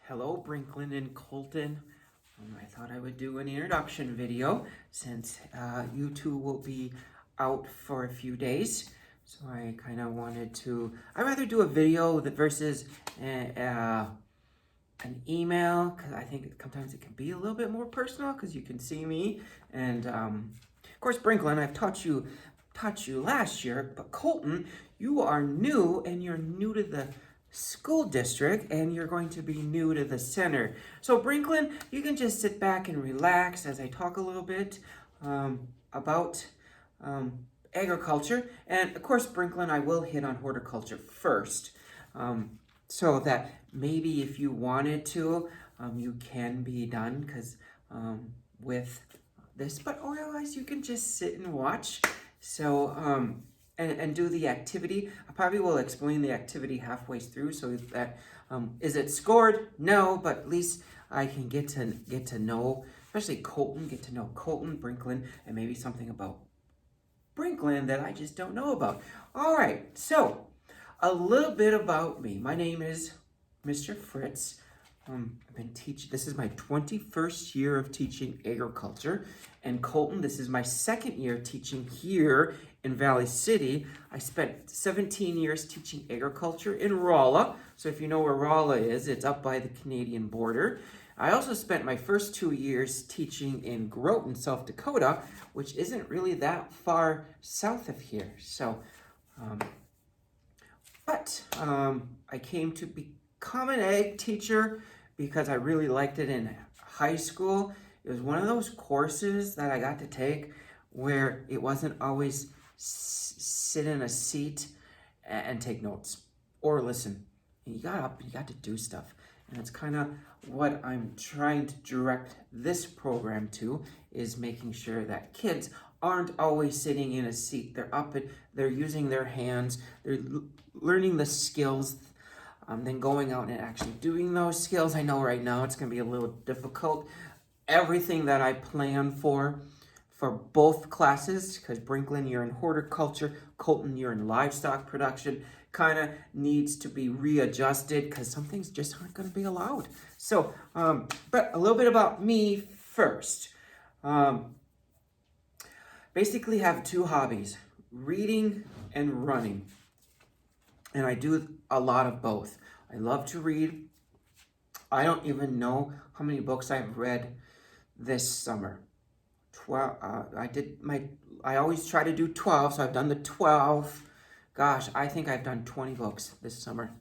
Hello, Brinklin and Colton. I thought I would do an introduction video since you two will be out for a few days. So I kind of wanted to, I'd rather do a video that versus an email, because I think sometimes it can be a little bit more personal because you can see me. And of course, Brinklin, I've taught you last year, but Colton, you are new and you're new to the school district and you're going to be new to the center. So Brinklin, you can just sit back and relax as I talk a little bit about agriculture. And of course, Brinklin, I will hit on horticulture first. So that maybe if you wanted to, you can be done because with this, but otherwise you can just sit and watch. So, and do the activity. I probably will explain the activity halfway through so that, is it scored? No, but at least I can get to know, especially Colton, get to know Colton, Brinklin, and maybe something about Brinklin that I just don't know about. All right, so a little bit about me. My name is Mr. Fritz. I've been teaching, this is my 21st year of teaching agriculture. And Colton, this is my second year teaching here in Valley City. I spent 17 years teaching agriculture in Rolla. So if you know where Rolla is, it's up by the Canadian border. I also spent my first 2 years teaching in Groton, South Dakota, which isn't really that far south of here. So, I came to become an ag teacher because I really liked it in high school. It was one of those courses that I got to take where it wasn't always sit in a seat and take notes or listen. You got to do stuff. And that's kind of what I'm trying to direct this program to, is making sure that kids aren't always sitting in a seat. They're up and they're using their hands. They're learning the skills, then going out and actually doing those skills. I know right now it's going to be a little difficult. Everything that I plan for both classes, because Brinklin, you're in horticulture, Colton, you're in livestock production, kind of needs to be readjusted because some things just aren't going to be allowed. So, but a little bit about me first. Basically have two hobbies, reading and running. And I do a lot of both. I love to read. I don't even know how many books I've read this summer. 12. I always try to do 12, so I've done the 12. Gosh, I think I've done 20 books this summer.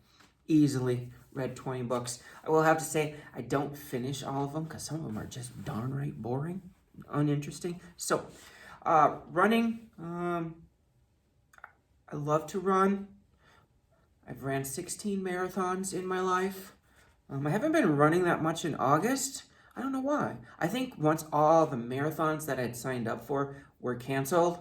Easily read 20 books. I will have to say I don't finish all of them because some of them are just darn right boring, uninteresting. So, running. I love to run. I've ran 16 marathons in my life. I haven't been running that much in August. I don't know why. I think once all the marathons that I'd signed up for were canceled,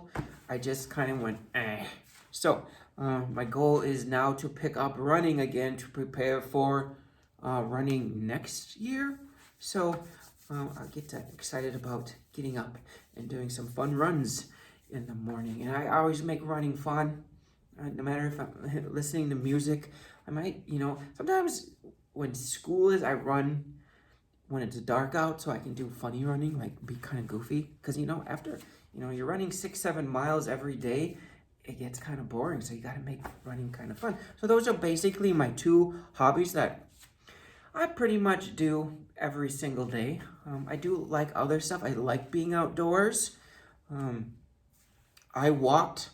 I just kind of went, eh. So, my goal is now to pick up running again to prepare for running next year. So, I'll get excited about getting up and doing some fun runs in the morning. And I always make running fun. No matter if I'm listening to music, I might, sometimes when school is, I run when it's dark out so I can do funny running, like be kind of goofy. Because, after, you're running 6-7 miles every day, it gets kind of boring. So you got to make running kind of fun. So those are basically my two hobbies that I pretty much do every single day. I do like other stuff. I like being outdoors. I walked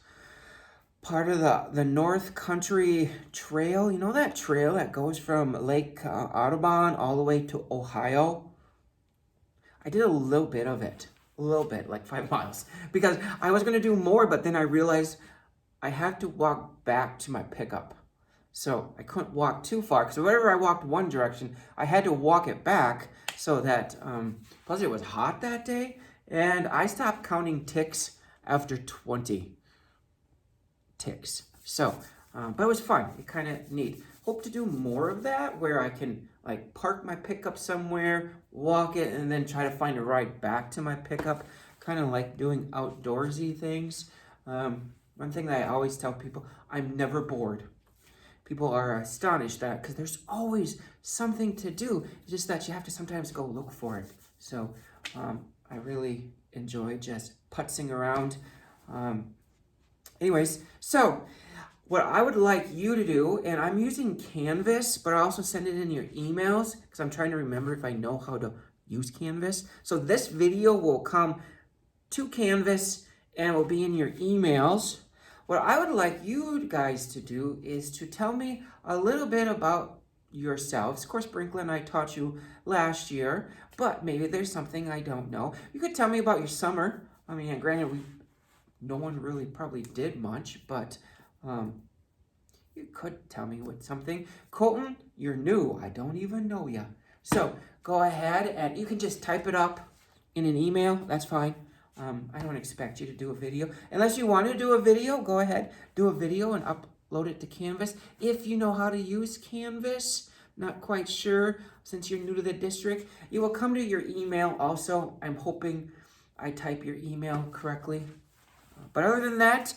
part of the North Country Trail. You know that trail that goes from Lake Audubon all the way to Ohio? I did a little bit of it. A little bit, like 5 miles. Because I was going to do more, but then I realized I had to walk back to my pickup. So I couldn't walk too far, because whenever I walked one direction, I had to walk it back so that, plus it was hot that day, and I stopped counting ticks after 20 ticks. So, but it was fun. It kind of neat. Hope to do more of that where I can like park my pickup somewhere, walk it, and then try to find a ride back to my pickup. Kind of like doing outdoorsy things. One thing that I always tell people, I'm never bored. people are astonished that, because there's always something to do. It's just that you have to sometimes go look for it. So I really enjoy just putzing around. Anyways, so what I would like you to do, and I'm using Canvas, but I also send it in your emails because I'm trying to remember if I know how to use Canvas. So this video will come to Canvas and will be in your emails. What I would like you guys to do is to tell me a little bit about yourselves. Of course, Brinkley and I taught you last year, but maybe there's something I don't know. You could tell me about your summer. I mean, granted, no one really probably did much, but you could tell me what something. Colton, you're new. I don't even know you. So go ahead and you can just type it up in an email. That's fine. I don't expect you to do a video. Unless you want to do a video, go ahead. Do a video and upload it to Canvas. If you know how to use Canvas, not quite sure since you're new to the district, you will come to your email also. I'm hoping I type your email correctly. But other than that,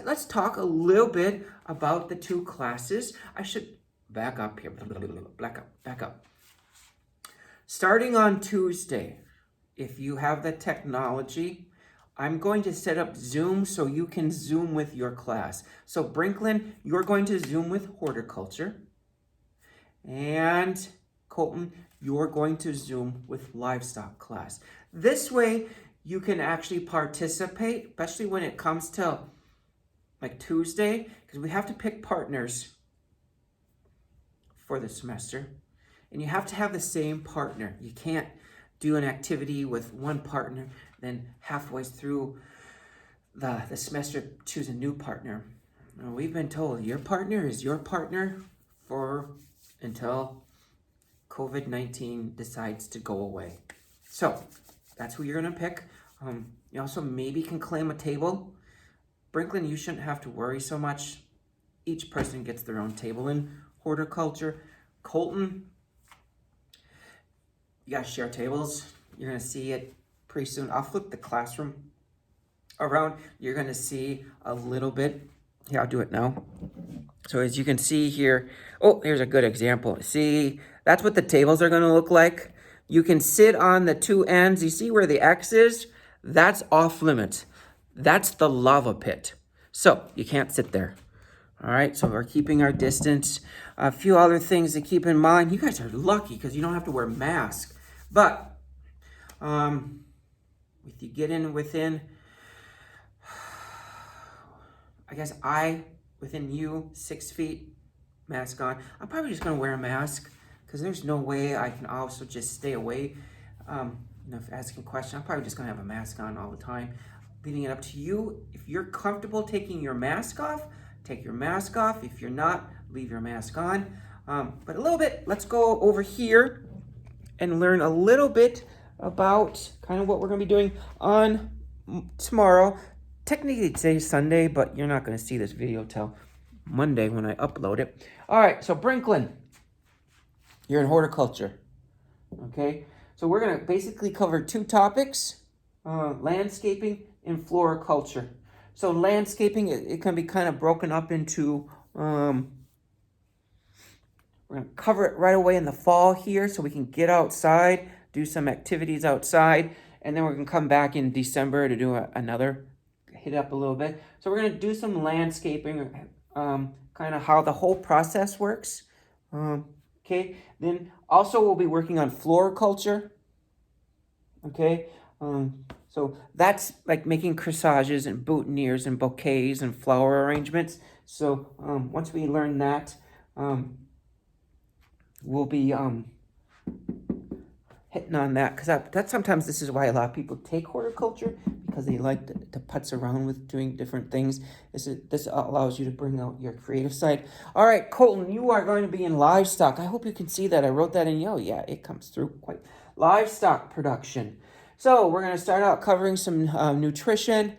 let's talk a little bit about the two classes. I should back up here. Back up. Starting on Tuesday, if you have the technology, I'm going to set up Zoom so you can Zoom with your class. So Brinklin, you're going to Zoom with horticulture. And Colton, you're going to Zoom with livestock class. This way, you can actually participate, especially when it comes to like Tuesday, because we have to pick partners for the semester. And you have to have the same partner. You can't do an activity with one partner, then halfway through the semester choose a new partner. We've been told your partner is your partner until COVID-19 decides to go away. So that's who you're gonna pick. You also maybe can claim a table. Brinklin, you shouldn't have to worry so much. Each person gets their own table in horticulture. Colton, you gotta share tables. You're gonna see it pretty soon. I'll flip the classroom around. You're gonna see a little bit. Here, I'll do it now. So as you can see here, oh, here's a good example. See, that's what the tables are gonna look like. You can sit on the two ends. You see where the X is? That's off limits. That's the lava pit. So you can't sit there. All right, so we're keeping our distance. A few other things to keep in mind. You guys are lucky because you don't have to wear masks. But if you get in within, I guess within you, 6 feet, mask on. I'm probably just gonna wear a mask because there's no way I can also just stay away. If asking a question, I'm probably just gonna have a mask on all the time. Leaving it up to you. If you're comfortable taking your mask off, take your mask off. If you're not, leave your mask on. But a little bit, let's go over here and learn a little bit about kind of what we're gonna be doing on tomorrow. Technically today's Sunday, but you're not gonna see this video till Monday when I upload it. All right, so Brinklin, you're in horticulture, okay? So we're gonna basically cover two topics, landscaping and floriculture. So landscaping, it can be kind of broken up into, we're gonna cover it right away in the fall here so we can get outside, do some activities outside, and then we're gonna come back in December to do another, hit up a little bit. So we're gonna do some landscaping, kind of how the whole process works. Okay, then also we'll be working on floriculture. Okay, so that's like making corsages and boutonnieres and bouquets and flower arrangements. So once we learn that, we'll be hitting on that, because that sometimes this is why a lot of people take horticulture, because they like to putz around with doing different things. This allows you to bring out your creative side. All right, Colton, you are going to be in livestock. I hope you can see that. I wrote that in yellow. Yeah, it comes through quite. Livestock production. So we're going to start out covering some nutrition.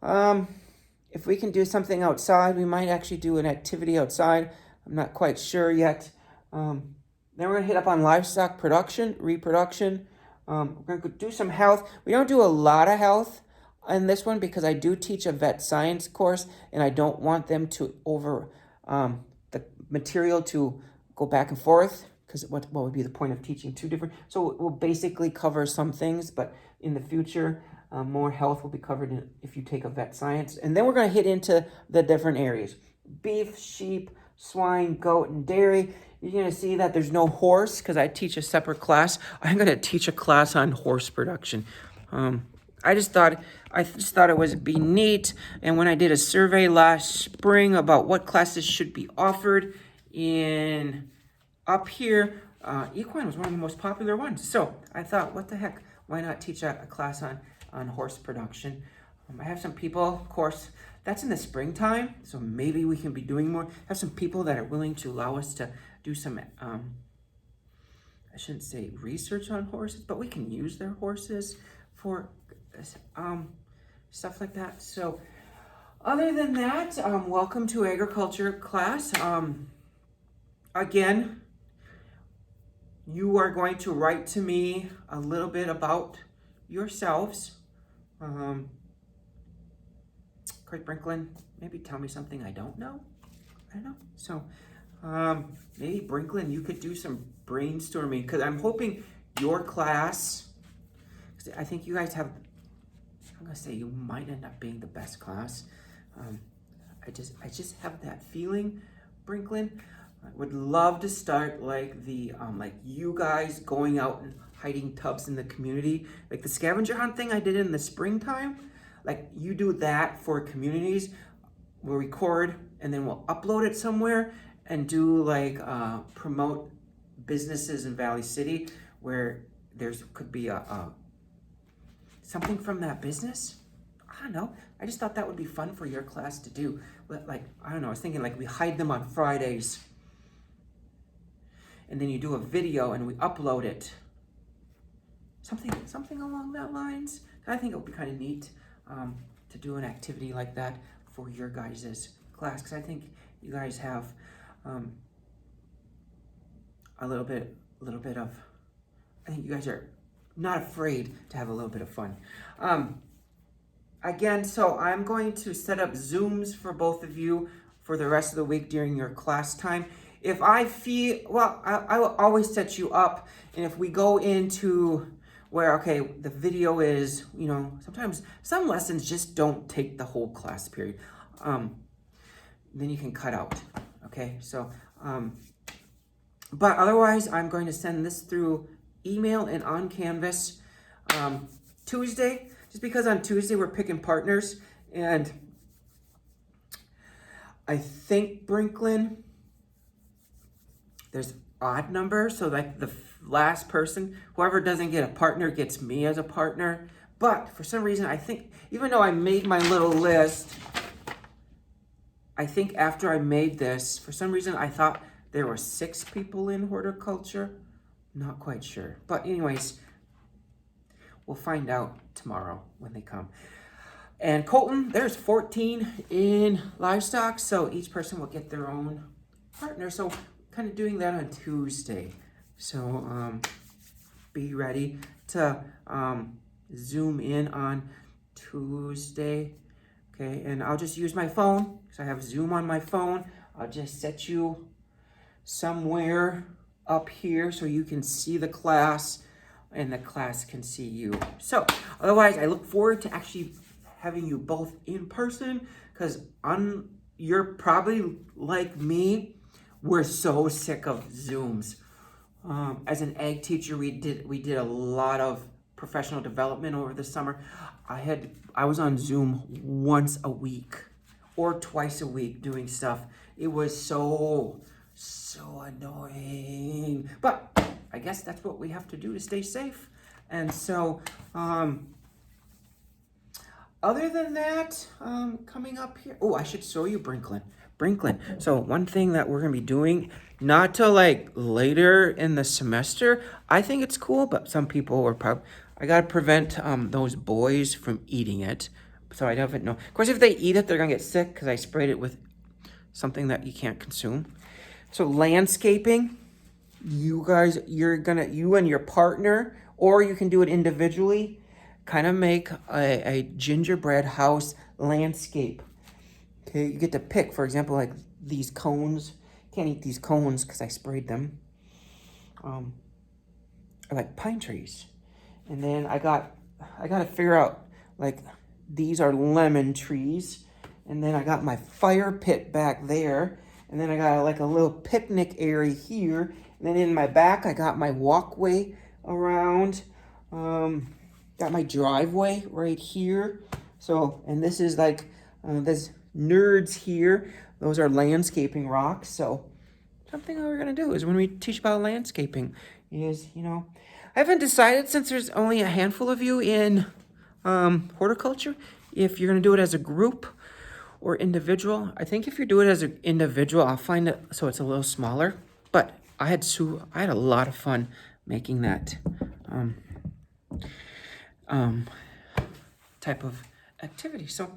If we can do something outside, we might actually do an activity outside. I'm not quite sure yet. Then we're going to hit up on livestock production, reproduction. We're going to do some health. We don't do a lot of health in this one because I do teach a vet science course, and I don't want them to material to go back and forth, because what would be the point of teaching two different? So we'll basically cover some things, but in the future, more health will be covered if you take a vet science. And then we're going to hit into the different areas. Beef, sheep, swine, goat, and dairy. You're going to see that there's no horse because I teach a separate class. I'm going to teach a class on horse production. I just thought it would be neat. And when I did a survey last spring about what classes should be offered up here, equine was one of the most popular ones. So I thought, what the heck? Why not teach a class on horse production? I have some people, of course, that's in the springtime, so maybe we can be doing more. I have some people that are willing to allow us to do some, I shouldn't say research on horses, but we can use their horses for stuff like that. So other than that, welcome to agriculture class. Again, you are going to write to me a little bit about yourselves. Craig Brinklin, maybe tell me something I don't know. I don't know. So maybe Brinklin, you could do some brainstorming, because I'm hoping your class, because I think you guys have, I'm gonna say you might end up being the best class. I just have that feeling, Brinklin. I would love to start like like you guys going out and hiding tubs in the community, like the scavenger hunt thing I did in the springtime. Like you do that for communities. We'll record and then we'll upload it somewhere and do like promote businesses in Valley City where could be something from that business. I don't know. I just thought that would be fun for your class to do. Like, I don't know, I was thinking like we hide them on Fridays. And then you do a video and we upload it. Something along that lines. I think it would be kind of neat to do an activity like that for your guys' class, because I think you guys have a little bit of, I think you guys are not afraid to have a little bit of fun. Again, so I'm going to set up Zooms for both of you for the rest of the week during your class time. If I feel, well, I will always set you up, and if we go into where, okay, the video is, you know, sometimes some lessons just don't take the whole class period, then you can cut out, okay? So, but otherwise, I'm going to send this through email and on Canvas Tuesday, just because on Tuesday we're picking partners, and I think Brinklin, there's odd numbers, so like the last person, whoever doesn't get a partner gets me as a partner. But for some reason, I think, even though I made my little list, I think after I made this, for some reason, I thought there were 6 people in horticulture. Not quite sure. But anyways, we'll find out tomorrow when they come. And Colton, there's 14 in livestock, so each person will get their own partner. So kind of doing that on Tuesday. So be ready to zoom in on Tuesday. Okay, and I'll just use my phone, because I have Zoom on my phone. I'll just set you somewhere up here so you can see the class and the class can see you. So otherwise, I look forward to actually having you both in person, because you're probably like me, we're so sick of Zooms. As an ag teacher, we did a lot of professional development over the summer. I was on Zoom once a week or twice a week doing stuff. It was so annoying. But I guess that's what we have to do to stay safe. And so, other than that, coming up here, oh, I should show you Brinklin. So one thing that we're gonna be doing, not till like later in the semester, I think it's cool, but some people are probably, I gotta prevent those boys from eating it. So I don't know. Of course, if they eat it, they're gonna get sick because I sprayed it with something that you can't consume. So landscaping, you and your partner, or you can do it individually, kind of make a gingerbread house landscape. Okay, you get to pick, for example, like these cones. can't eat these cones because I sprayed them. Are like pine trees. And then I got to figure out, like, these are lemon trees. And then I got my fire pit back there. And then I got like a little picnic area here. And then in my back, I got my walkway around. Got my driveway right here. So, and this is like, there's nerds here. Those are landscaping rocks. So something we're going to do is when we teach about landscaping is, you know, I haven't decided, since there's only a handful of you in horticulture, if you're going to do it as a group or individual. I think if you do it as an individual, I'll find it so it's a little smaller. But I had a lot of fun making that type of activity. So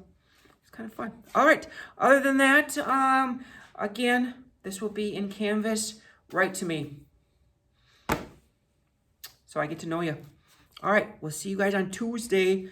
it's kind of fun. All right. Other than that, again, this will be in Canvas. Write to me so I get to know you. All right. We'll see you guys on Tuesday.